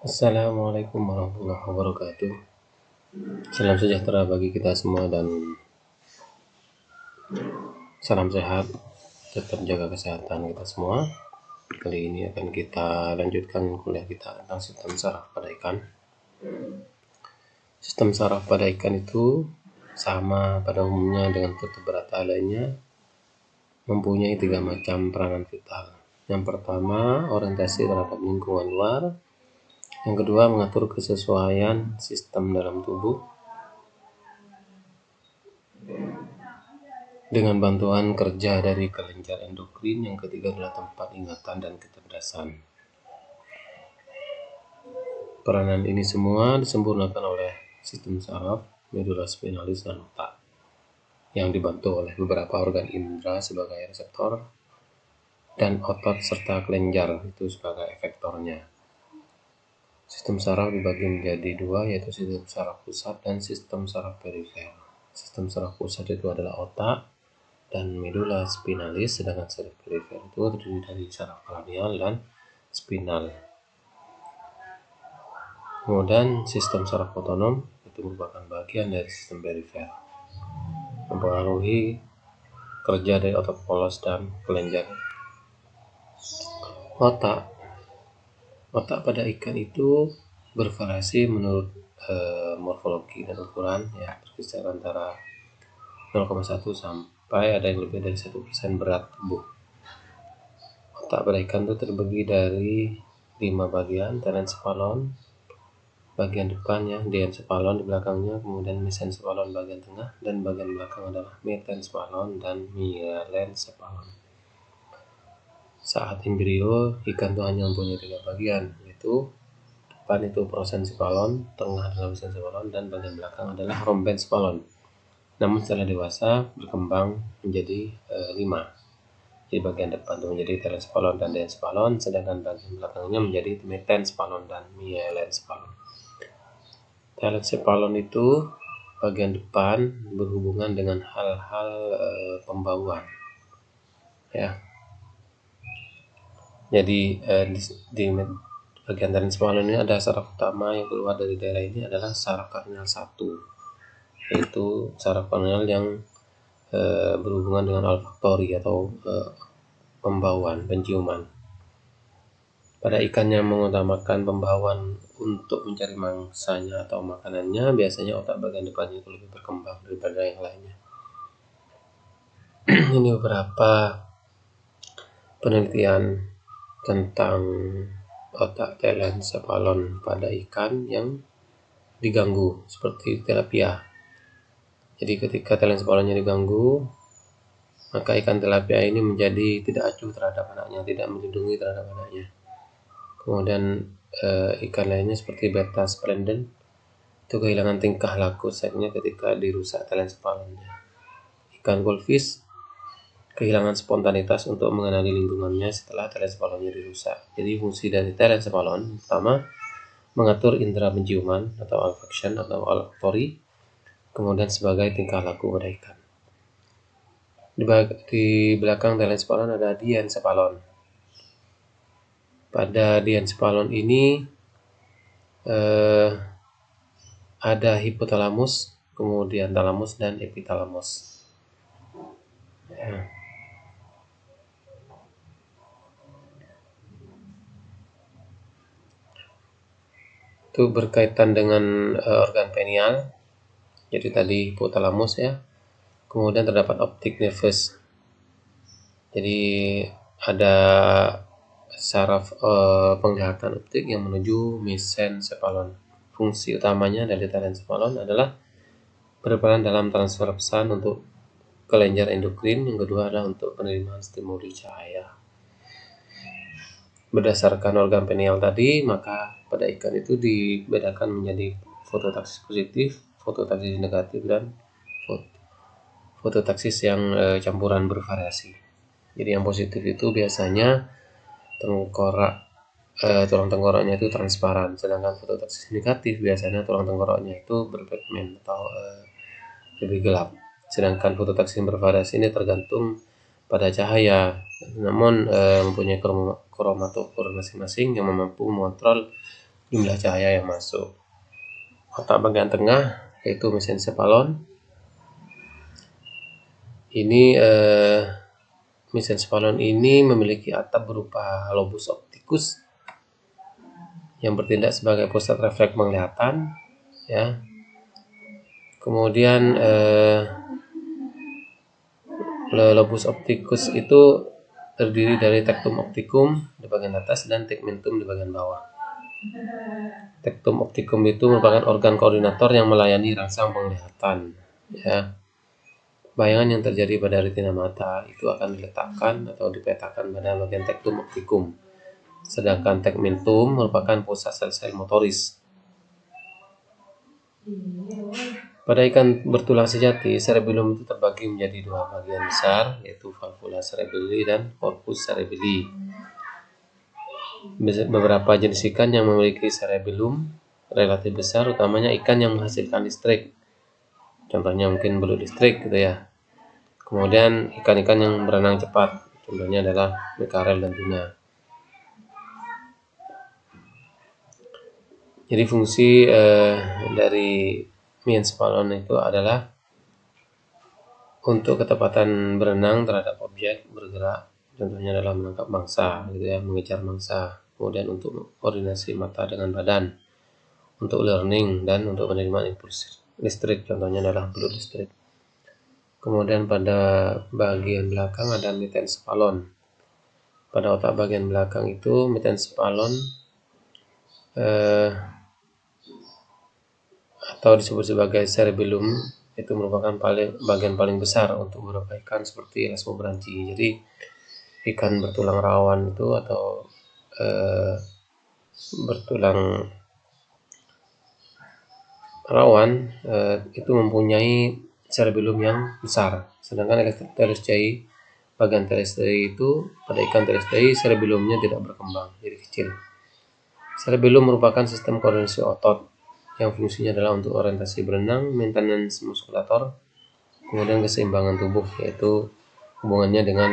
Assalamualaikum warahmatullahi wabarakatuh. Salam sejahtera bagi kita semua dan salam sehat. Tetap jaga kesehatan kita semua. Kali ini akan kita lanjutkan kuliah kita tentang sistem saraf pada ikan. Sistem saraf pada ikan itu sama pada umumnya dengan vertebrata lainnya, mempunyai 3 macam peranan vital. Yang pertama, orientasi terhadap lingkungan luar. Yang kedua, mengatur kesesuaian sistem dalam tubuh dengan bantuan kerja dari kelenjar endokrin. Yang ketiga adalah tempat ingatan dan kecerdasan. Peranan ini semua disempurnakan oleh sistem saraf, medula spinalis, dan otak, yang dibantu oleh beberapa organ indera sebagai reseptor dan otot serta kelenjar itu sebagai efektornya. Sistem saraf dibagi menjadi 2, yaitu sistem saraf pusat dan sistem saraf perifer. Sistem saraf pusat itu adalah otak dan medula spinalis, sedangkan saraf perifer itu terdiri dari saraf kranial dan spinal. Kemudian sistem saraf otonom itu merupakan bagian dari sistem perifer, mempengaruhi kerja dari otot polos dan kelenjar. Otak pada ikan itu bervariasi menurut morfologi dan ukuran, ya, berkisar antara 0,1 sampai ada yang lebih dari 1% berat tubuh. Otak pada ikan itu terbagi dari 5 bagian: telencephalon bagian depannya, diencephalon di belakangnya, kemudian mesencephalon bagian tengah, dan bagian belakang adalah metencephalon dan myelencephalon. Saat embrio, ikan itu hanya mempunyai 3 bagian, yaitu depan itu prosencephalon, tengah adalah mesencephalon, dan bagian belakang adalah rhombencephalon. Namun setelah dewasa berkembang menjadi 5. Jadi bagian depan itu menjadi telencephalon dan diencephalon, sedangkan bagian belakangnya menjadi metencephalon dan myelencephalon. Telencephalon itu bagian depan berhubungan dengan hal-hal pembauan, ya. Jadi di bagian telencephalon ini ada saraf utama yang keluar dari daerah ini adalah saraf kranial 1, yaitu saraf kranial yang berhubungan dengan olfaktori atau pembauan, penciuman. Pada ikan yang mengutamakan pembauan untuk mencari mangsanya atau makanannya, biasanya otak bagian depannya itu lebih berkembang daripada yang lainnya. Ini beberapa penelitian tentang otak telencephalon pada ikan yang diganggu seperti tilapia. Jadi ketika telencephalonnya diganggu, maka ikan tilapia ini menjadi tidak acuh terhadap anaknya, tidak melindungi terhadap anaknya. Kemudian ikan lainnya seperti beta splendens itu kehilangan tingkah laku seksnya ketika dirusak telencephalonnya. Ikan goldfish kehilangan spontanitas untuk mengenali lingkungannya setelah telencephalonnya dirusak. Jadi fungsi dari telencephalon pertama mengatur indera penciuman atau olfaction atau olfactory, kemudian sebagai tingkah laku pada ikan. Di belakang telencephalon ada diencephalon. Pada diencephalon ini ada hipotalamus, kemudian talamus dan epitalamus. Ya. Itu berkaitan dengan organ pineal. Jadi tadi hipotalamus, ya. Kemudian terdapat optic nervus. Jadi ada saraf penglihatan optik yang menuju mesencephalon. Fungsi utamanya dari telencephalon adalah berperan dalam transfer pesan untuk kelenjar endokrin. Yang kedua adalah untuk penerimaan stimuli cahaya. Berdasarkan organ pineal tadi, maka pada ikan itu dibedakan menjadi fototaksis positif, fototaksis negatif, dan fototaksis yang campuran bervariasi. Jadi yang positif itu biasanya tulang tengkoraknya itu transparan, sedangkan fototaksis negatif biasanya tulang tengkoraknya itu berpigmen atau lebih gelap. Sedangkan fototaksis yang bervariasi ini tergantung pada cahaya, namun mempunyai kromatofor masing-masing yang mampu mengontrol jumlah cahaya yang masuk. Otak bagian tengah yaitu mesencephalon. Ini mesencephalon ini memiliki atap berupa lobus opticus yang bertindak sebagai pusat refleks penglihatan, ya. Kemudian lobus opticus itu terdiri dari tectum opticum di bagian atas dan tegmentum di bagian bawah. Tectum opticum itu merupakan organ koordinator yang melayani rangsang penglihatan, ya. Bayangan yang terjadi pada retina mata itu akan diletakkan atau dipetakan pada bagian tectum opticum. Sedangkan tegmentum merupakan pusat sel-sel motoris. Pada ikan bertulang sejati, cerebellum itu terbagi menjadi dua bagian besar, yaitu valvula cerebelli dan corpus cerebelli. Beberapa jenis ikan yang memiliki cerebellum relatif besar, utamanya ikan yang menghasilkan listrik. Contohnya mungkin belut listrik gitu ya. Kemudian ikan-ikan yang berenang cepat, contohnya adalah bekarel dan tuna. Jadi fungsi dari mesencephalon itu adalah untuk ketepatan berenang terhadap objek bergerak, contohnya adalah menangkap mangsa, gitu ya, mengejar mangsa. Kemudian untuk koordinasi mata dengan badan, untuk learning dan untuk menerima impuls listrik, contohnya adalah belut listrik. Kemudian pada bagian belakang ada mesencephalon. Pada otak bagian belakang itu mesencephalon atau disebut sebagai cerebellum itu merupakan bagian paling besar untuk beberapa ikan seperti elasmobranchi. Jadi ikan bertulang rawan itu atau bertulang rawan itu mempunyai cerebellum yang besar. Sedangkan telestei, bagian telestei itu pada ikan telestei cerebellumnya tidak berkembang, jadi kecil. Cerebellum merupakan sistem koordinasi otot yang fungsinya adalah untuk orientasi berenang, maintenance muskulator, kemudian keseimbangan tubuh, yaitu hubungannya dengan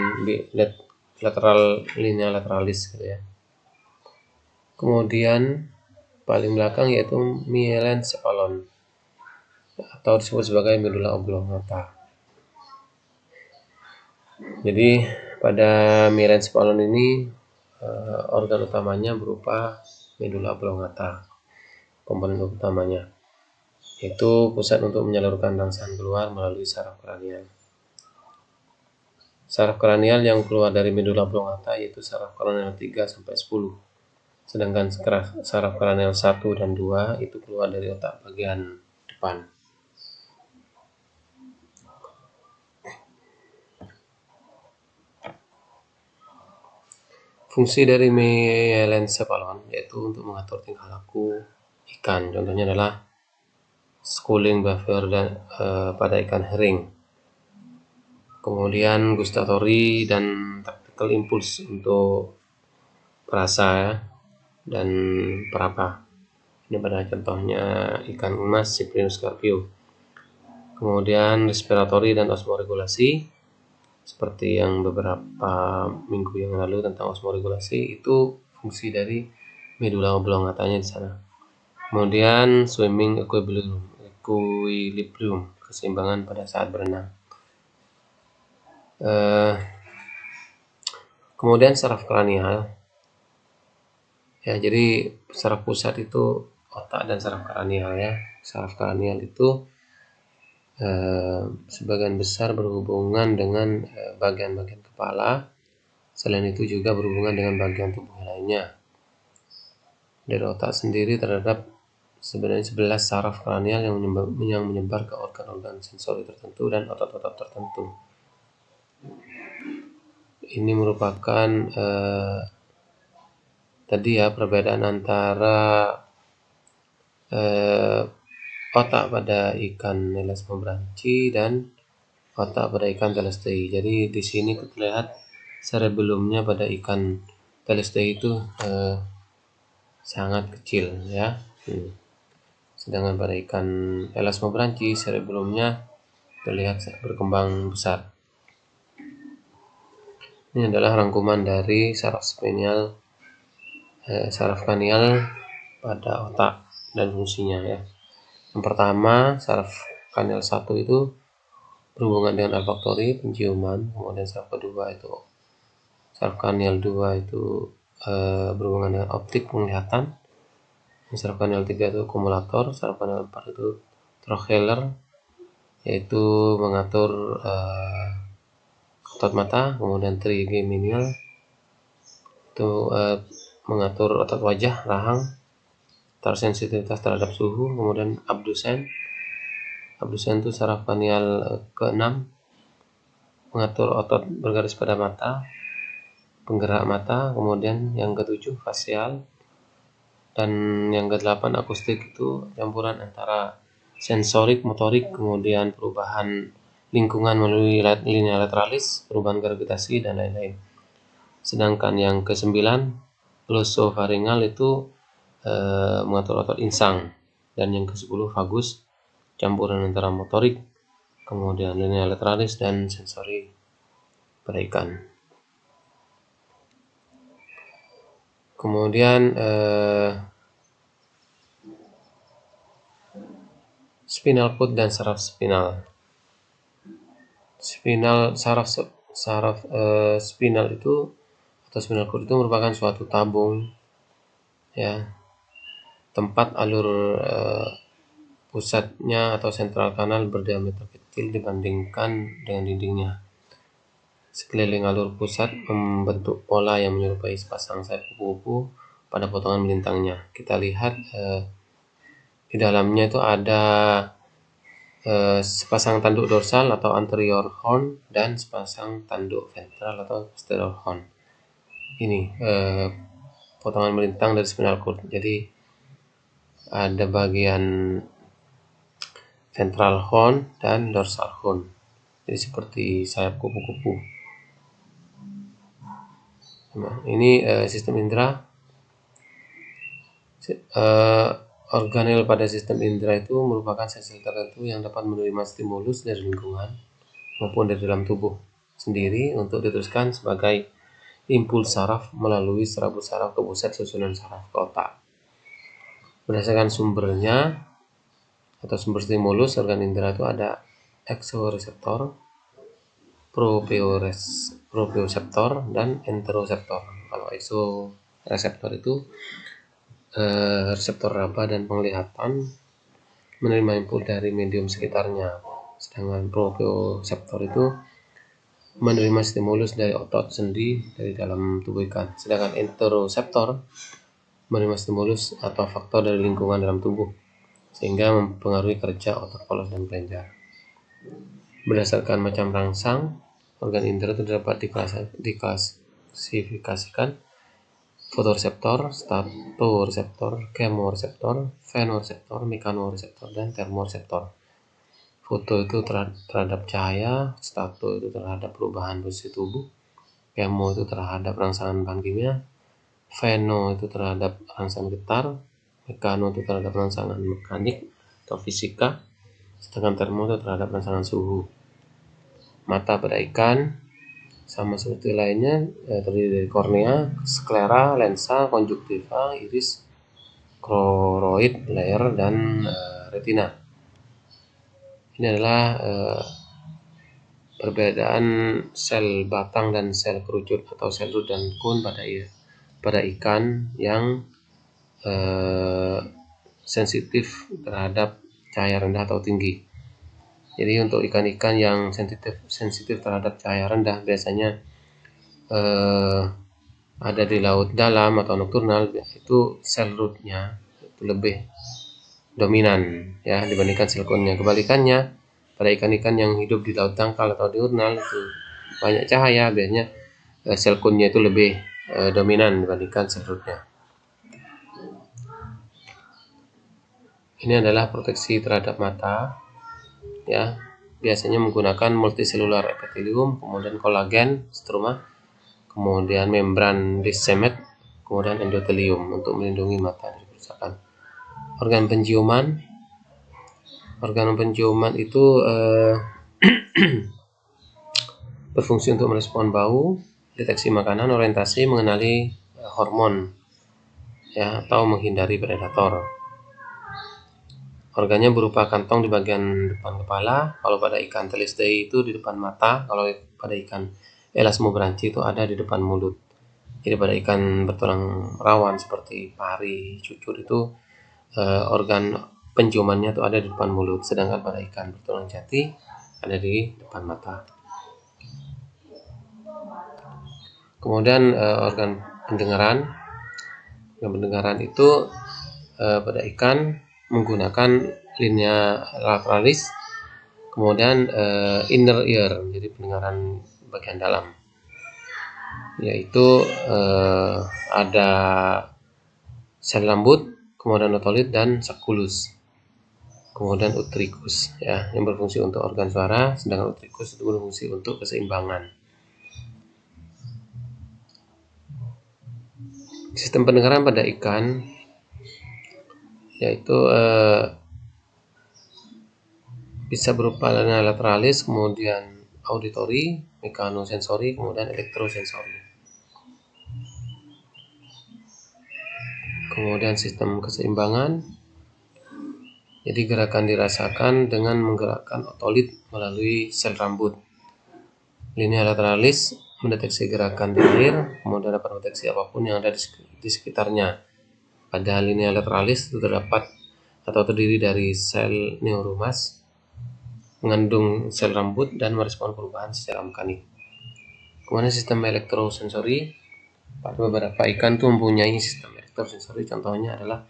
lateral linea lateralis gitu ya. Kemudian paling belakang yaitu mesencephalon atau disebut sebagai medula oblongata. Jadi pada mesencephalon ini organ utamanya berupa medula oblongata. Komponen utamanya yaitu pusat untuk menyalurkan rangsangan keluar melalui saraf kranial. Saraf kranial yang keluar dari medula oblongata yaitu saraf kranial 3 sampai 10. Sedangkan saraf kranial 1 dan 2 itu keluar dari otak bagian depan. Fungsi dari mesencephalon yaitu untuk mengatur tingkah laku ikan. Contohnya adalah schooling behavior pada ikan herring. Kemudian gustatory dan tactical impulse untuk perasa ya, dan peraba. Ini pada contohnya ikan emas Cyprinus carpio. Kemudian respiratory dan osmoregulasi, seperti yang beberapa minggu yang lalu tentang osmoregulasi, itu fungsi dari medula oblongatanya di sana. Kemudian swimming equilibrium, keseimbangan pada saat berenang. Kemudian saraf kranial. Ya, jadi saraf pusat itu otak dan saraf kranial ya. Saraf kranial itu sebagian besar berhubungan dengan bagian-bagian kepala. Selain itu juga berhubungan dengan bagian tubuh lainnya. Dari otak sendiri terdapat sebenarnya 11 saraf kranial yang menyebar ke organ-organ sensori tertentu dan otot-otot tertentu. Ini merupakan tadi ya perbedaan antara otak pada ikan elasmobranchi dan otak pada ikan telestei. Jadi di sini terlihat cerebellumnya pada ikan telestei itu sangat kecil ya. Sedangkan pada ikan elasmobranchi cerebellumnya terlihat berkembang besar. Ini adalah rangkuman dari saraf kranial pada otak dan fungsinya ya. Yang pertama, saraf kanal 1 itu berhubungan dengan olfaktori, penciuman. Kemudian saraf kedua itu saraf kanal 2 itu berhubungan dengan optik, penglihatan. Saraf kanal 3 itu akumulator, saraf kanal 4 itu trochlear, yaitu mengatur otot mata. Kemudian trigeminal itu mengatur otot wajah, rahang, tersensitivitas terhadap suhu. Kemudian abdusen itu saraf kranial ke-6, mengatur otot bergaris pada mata, penggerak mata. Kemudian yang ke-7 fasial, dan yang ke-8 akustik, itu campuran antara sensorik, motorik, kemudian perubahan lingkungan melalui linea lateralis, perubahan gravitasi, dan lain-lain. Sedangkan yang ke-9 glosofaringal itu mengatur otot insang, dan yang ke-10 vagus, campuran antara motorik, kemudian linea lateralis, dan sensori pada ikan. Kemudian spinal cord dan saraf spinal. Saraf spinal itu atau spinal cord itu merupakan suatu tabung ya, tempat alur pusatnya atau sentral kanal berdiameter kecil dibandingkan dengan dindingnya. Sekeliling alur pusat membentuk pola yang menyerupai sepasang sayap kupu-kupu pada potongan melintangnya. Kita lihat di dalamnya itu ada sepasang tanduk dorsal atau anterior horn dan sepasang tanduk ventral atau posterior horn. Ini potongan melintang dari spinal cord. Jadi ada bagian ventral horn dan dorsal horn. Jadi seperti sayap kupu-kupu. Nah, ini sistem indera. Organel pada sistem indera itu merupakan sel-sel tertentu yang dapat menerima stimulus dari lingkungan maupun dari dalam tubuh sendiri untuk diteruskan sebagai impuls saraf melalui serabut saraf ke pusat susunan saraf ke otak. Berdasarkan sumbernya atau sumber stimulus organ indera itu ada eksoreseptor, proprioceptor, dan enteroseptor. Kalau eksoreseptor itu reseptor raba dan penglihatan, menerima input dari medium sekitarnya. Sedangkan proprioceptor itu menerima stimulus dari otot sendi dari dalam tubuh ikan. Sedangkan enteroseptor menerima stimulus atau faktor dari lingkungan dalam tubuh, sehingga mempengaruhi kerja otot polos dan kelenjar. Berdasarkan macam rangsang, organ indera itu dapat diklasifikasikan fotoreseptor, statoreseptor, kemoreseptor, fenoreseptor, mekanoreseptor, dan termoreseptor. Foto itu terhadap cahaya, stato itu terhadap perubahan posisi tubuh, kemo itu terhadap rangsangan bahan kimia, feno itu terhadap rangsangan getar, mekano itu terhadap rangsangan mekanik atau fisika, sedangkan termo itu terhadap rangsangan suhu. Mata pada ikan sama seperti lainnya terdiri dari kornea, sklera, lensa, konjuktiva, iris, choroid, layer, dan retina. Ini adalah perbedaan sel batang dan sel kerucut atau sel root dan kun pada ikan yang sensitif terhadap cahaya rendah atau tinggi. Jadi untuk ikan-ikan yang sensitif terhadap cahaya rendah biasanya ada di laut dalam atau nokturnal, itu sel rootnya itu lebih dominan ya dibandingkan sel kunnya. Kebalikannya, pada ikan-ikan yang hidup di laut dangkal atau diurnal itu banyak cahaya, biasanya sel kunnya itu lebih dominan dibandingkan sel rootnya. Ini adalah proteksi terhadap mata ya, biasanya menggunakan multiselular epitelium, kemudian kolagen, stroma, kemudian membran dissemet, kemudian endotelium untuk melindungi mata dari kerusakan. Organ penciuman itu berfungsi untuk merespon bau, deteksi makanan, orientasi, mengenali hormon ya, atau menghindari predator. Organnya berupa kantong di bagian depan kepala. Kalau pada ikan Telisteae itu di depan mata. Kalau pada ikan Elasmobranchi itu ada di depan mulut. Jadi pada ikan bertulang rawan seperti pari, cucur itu organ penciumannya itu ada di depan mulut. Sedangkan pada ikan bertulang jati ada di depan mata. Kemudian organ pendengaran. Organ pendengaran itu pada ikan menggunakan linea lateralis, kemudian inner ear, jadi pendengaran bagian dalam, yaitu ada sel rambut, kemudian otolit dan sacculus, kemudian utricus, ya, yang berfungsi untuk organ suara, sedangkan utricus itu berfungsi untuk keseimbangan. Sistem pendengaran pada ikan yaitu bisa berupa linea lateralis, kemudian auditory, mekanosensori, kemudian elektrosensori. Kemudian sistem keseimbangan, jadi gerakan dirasakan dengan menggerakkan otolit melalui sel rambut. Linea lateralis mendeteksi gerakan di air, kemudian dapat mendeteksi apapun yang ada di sekitarnya. Pada linea lateralis itu terdapat atau terdiri dari sel neuromas, mengandung sel rambut dan merespon perubahan secara mekanik. Kemudian sistem elektrosensori, pada beberapa ikan itu mempunyai sistem elektrosensori, contohnya adalah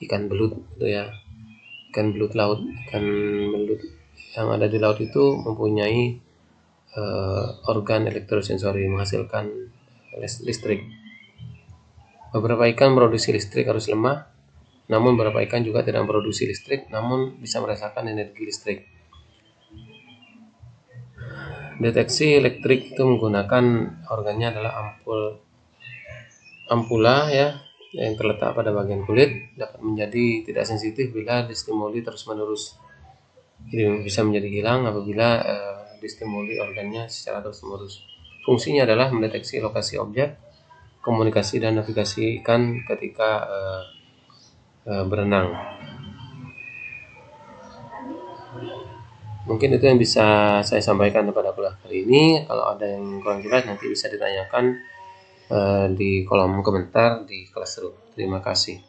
ikan belut, itu ya, ikan belut laut. Ikan belut yang ada di laut itu mempunyai organ elektrosensori, menghasilkan listrik. Beberapa ikan produksi listrik arus lemah, namun beberapa ikan juga tidak memproduksi listrik, namun bisa merasakan energi listrik. Deteksi elektrik itu menggunakan organnya adalah ampula, ya, yang terletak pada bagian kulit, dapat menjadi tidak sensitif bila distimuli terus-menerus. Jadi bisa menjadi hilang apabila distimuli organnya secara terus-menerus. Fungsinya adalah mendeteksi lokasi objek, komunikasi dan navigasi ikan ketika berenang. Mungkin itu yang bisa saya sampaikan pada kuliah kali ini. Kalau ada yang kurang jelas nanti bisa ditanyakan di kolom komentar di Classroom. Terima kasih.